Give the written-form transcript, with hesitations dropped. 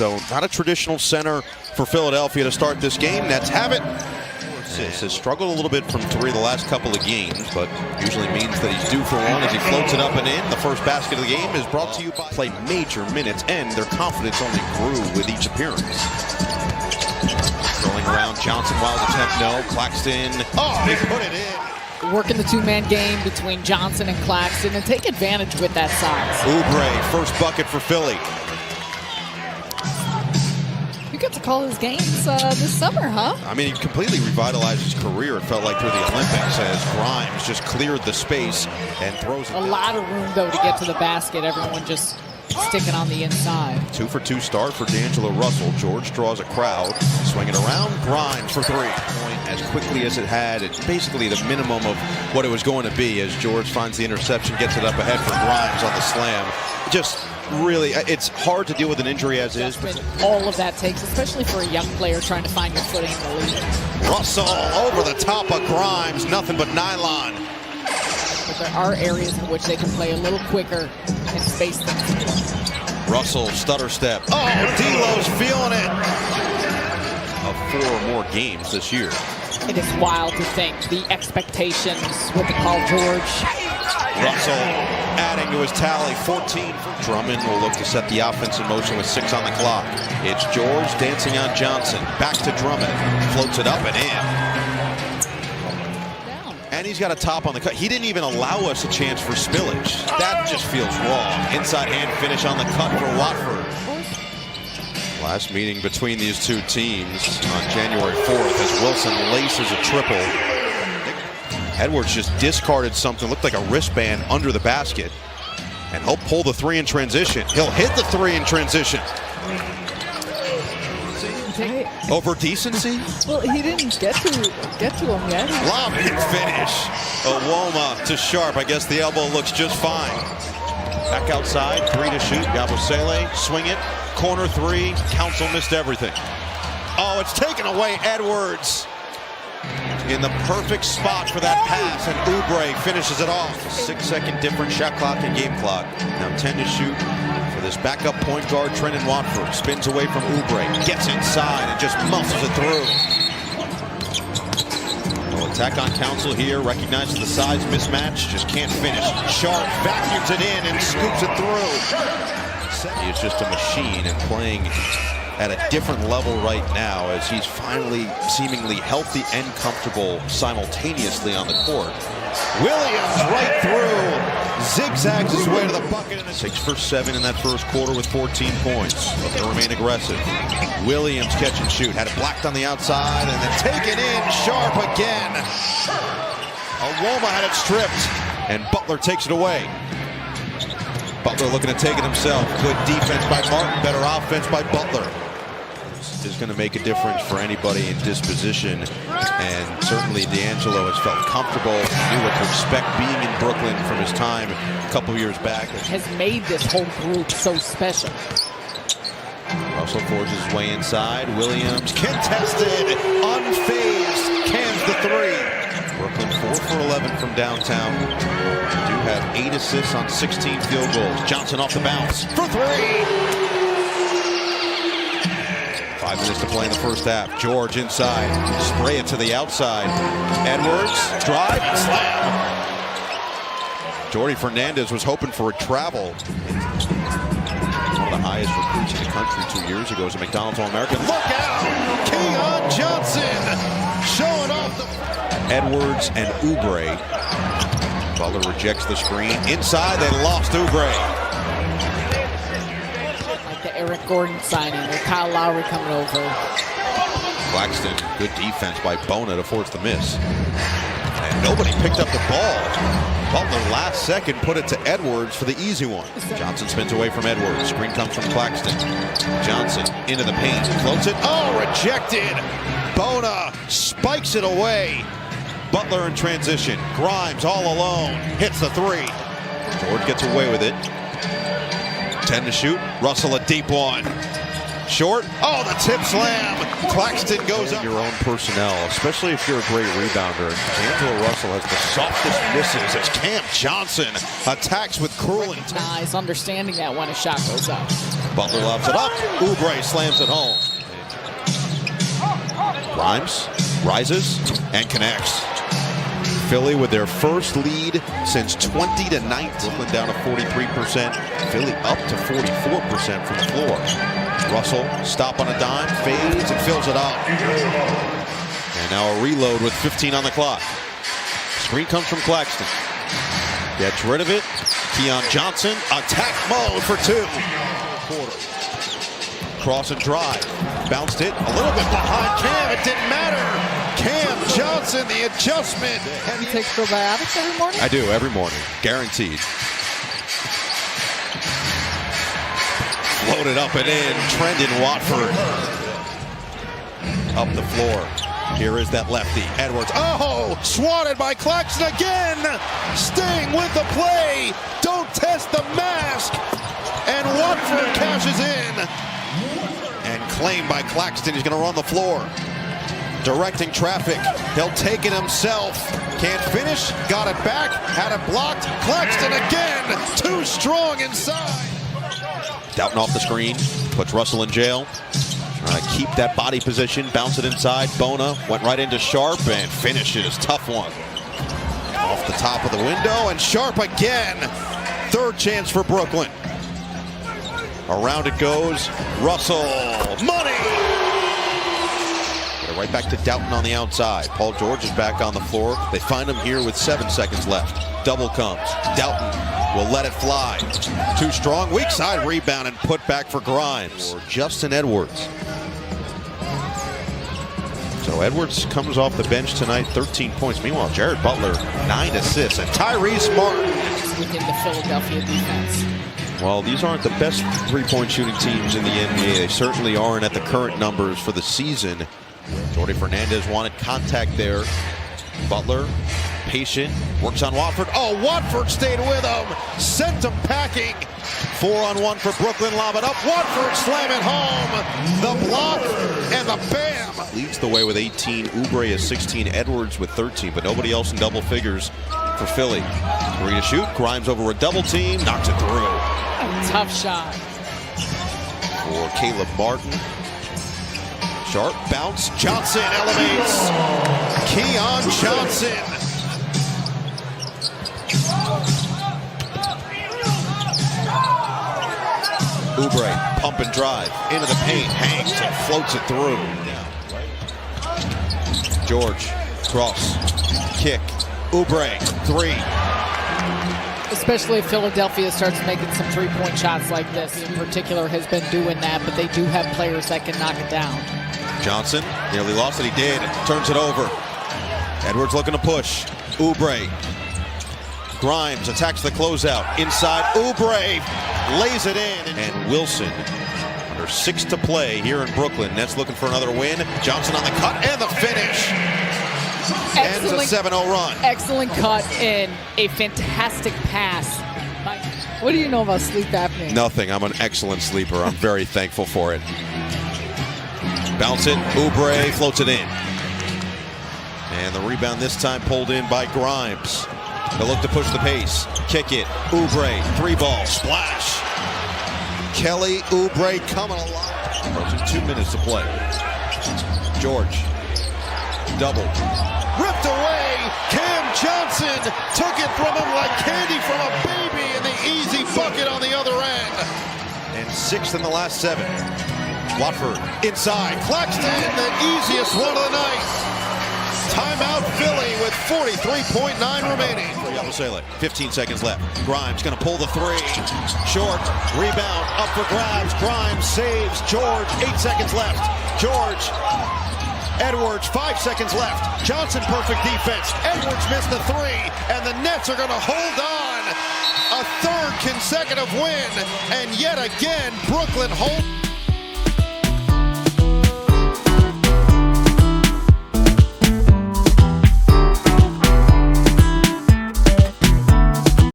So not a traditional center for Philadelphia to start this game. Nets have it. Has struggled a little bit from three the last couple of games, but usually means that he's due for one as he floats it up and in. The first basket of the game is brought to you by play major minutes, and their confidence only grew with each appearance. Rolling around, Johnson, wild attempt, no. Claxton, they put it in. Working the two-man game between Johnson and Claxton and take advantage with that size. Oubre, first bucket for Philly. You get to call his games this summer, huh? I mean, he completely revitalized his career, it felt like, through the Olympics as Grimes just cleared the space and throws it. A lot of room, though, to get to the basket. Everyone just sticking on the inside. 2-for-2 start for D'Angelo Russell. George draws a crowd, swinging around. Grimes for three. Point as quickly as it had. It's basically the minimum of what it was going to be as George finds the interception, gets it up ahead for Grimes on the slam. Just really, it's hard to deal with an injury as is. All of that takes, especially for a young player trying to find your footing in the league. Russell over the top of Grimes, nothing but nylon. But there are areas in which they can play a little quicker and space things. Russell, stutter step. Oh, D'Lo's feeling it. Of 4 or more games this year. It is wild to think the expectations with the Paul George. Russell adding to his tally, 14. Drummond will look to set the offense in motion with 6 on the clock. It's George dancing on Johnson. Back to Drummond. Floats it up and in. And he's got a top on the cut. He didn't even allow us a chance for spillage. That just feels wrong. Inside hand finish on the cut for Watford. Last meeting between these two teams on January 4th as Wilson laces a triple. Edwards just discarded something, looked like a wristband under the basket. And he'll pull the 3 in transition. He'll hit the 3 in transition. Over decency? Well, he didn't get to him yet. Lob and finish. Owoma to Sharp. I guess the elbow looks just fine. Back outside, 3 to shoot. Yabusele, swing it. Corner 3. Council missed everything. Oh, it's taken away. Edwards in the perfect spot for that pass, and Oubre finishes it off. 6-second difference, shot clock and game clock. Now 10 to shoot for this backup point guard, Trendon Watford. Spins away from Oubre, gets inside and just muscles it through. Well, attack on Council here, recognizes the size mismatch, just can't finish. Sharp vacuums it in and scoops it through. He is just a machine and playing at a different level right now as he's finally seemingly healthy and comfortable simultaneously on the court. Williams right through, zigzags his way to the bucket. 6 for 7 in that first quarter with 14 points. Looking to remain aggressive. Williams catch and shoot, had it blocked on the outside and then taken in, Sharp again. Owoma had it stripped and Butler takes it away. Butler looking to take it himself. Good defense by Martin, better offense by Butler. Is going to make a difference for anybody in disposition, and certainly D'Angelo has felt comfortable, knew what to expect being in Brooklyn from his time a couple years back. Has made this whole group so special. Russell forces his way inside. Williams contested, unfazed, cans the 3. Brooklyn 4 for 11 from downtown. Do have 8 assists on 16 field goals. Johnson off the bounce for 3. 5 minutes to play in the first half. George inside. Spray it to the outside. Edwards, drive, slam. Jordy Fernandez was hoping for a travel. One of the highest recruits in the country 2 years ago as a McDonald's All-American. Look out! Keon Johnson showing off the... Edwards and Oubre. Butler rejects the screen. Inside, they lost Oubre. The Eric Gordon signing with Kyle Lowry coming over. Claxton, good defense by Bona to force the miss. And nobody picked up the ball. Butler last second put it to Edwards for the easy one. Johnson spins away from Edwards. Screen comes from Claxton. Johnson into the paint. Floats it. Oh, rejected. Bona spikes it away. Butler in transition. Grimes all alone. Hits the 3. George gets away with it. 10 to shoot. Russell a deep one. Short. Oh, the tip slam. Claxton goes up. Your own personnel, especially if you're a great rebounder. D'Angelo Russell has the softest misses as Cam Johnson attacks with cruelty. Nice understanding that when a shot goes up. Butler lobs it up. Oubre slams it home. Grimes rises and connects. Philly with their first lead since 20-19. Brooklyn down to 43%. Philly up to 44% from the floor. Russell, stop on a dime, fades and fills it up. And now a reload with 15 on the clock. Screen comes from Claxton. Gets rid of it. Keon Johnson, attack mode for two. Quarter. Cross and drive. Bounced it a little bit behind Cam. It didn't matter. Cam Johnson, the adjustment. You take probiotics every morning? I do, every morning. Guaranteed. Floated up and in. Trendon Watford. Up the floor. Here is that lefty. Edwards. Oh! Swatted by Claxton again! Staying with the play. Don't test the mask. And Watford cashes in. And claimed by Claxton. He's going to run the floor. Directing traffic. He'll take it himself. Can't finish. Got it back. Had it blocked. Claxton again. Too strong inside. Doughton off the screen. Puts Russell in jail. Trying to keep that body position. Bounce it inside. Bona went right into Sharp and finishes. Tough one. Off the top of the window. And Sharp again. Third chance for Brooklyn. Around it goes. Russell. Money! Right back to Doughton on the outside. Paul George is back on the floor. They find him here with 7 seconds left. Double comes. Doughton will let it fly. Too strong. Weak side rebound and put back for Grimes. Or Justin Edwards. So Edwards comes off the bench tonight, 13 points. Meanwhile, Jared Butler, 9 assists. And Tyrese Martin. Within the Philadelphia defense. Well, these aren't the best three-point shooting teams in the NBA. They certainly aren't at the current numbers for the season. Jordi Fernandez wanted contact there. Butler, patient, works on Watford. Oh, Watford stayed with him. Sent him packing. 4-on-1 for Brooklyn. Lob it up. Watford slam it home. The block and the bam. Leads the way with 18. Oubre is 16. Edwards with 13, but nobody else in double figures for Philly. 3 to shoot. Grimes over a double team. Knocks it through. A tough shot. For Caleb Martin. Sharp bounce. Johnson elevates. Keon Johnson. Oubre, pump and drive. Into the paint. Hangs and floats it through. George, cross. Kick. Oubre, 3. Especially if Philadelphia starts making some three-point shots like this. In particular has been doing that, but they do have players that can knock it down. Johnson nearly lost it. He did. Turns it over. Edwards looking to push. Oubre. Grimes attacks the closeout. Inside. Oubre lays it in. And Wilson under 6 to play here in Brooklyn. Nets looking for another win. Johnson on the cut and the finish. Ends a 7-0 run. Excellent cut and a fantastic pass. What do you know about sleep apnea? Nothing. I'm an excellent sleeper. I'm very thankful for it. Bounce it. Oubre floats it in. And the rebound this time pulled in by Grimes. They'll look to push the pace. Kick it. Oubre. 3-ball. Splash. Kelly Oubre coming alive. Approaching 2 minutes to play. George. Double. Ripped away. Cam Johnson took it from him like candy from a baby, and the easy bucket on the other end. And 6th in the last 7. Watford inside. Claxton, the easiest one of the night. Timeout Philly with 43.9 remaining. 15 seconds left. Grimes going to pull the 3. Short. Rebound. Up for grabs. Grimes saves. George. 8 seconds left. George. Edwards. 5 seconds left. Johnson perfect defense. Edwards missed the 3. And the Nets are going to hold on. A 3rd consecutive win. And yet again, Brooklyn holds.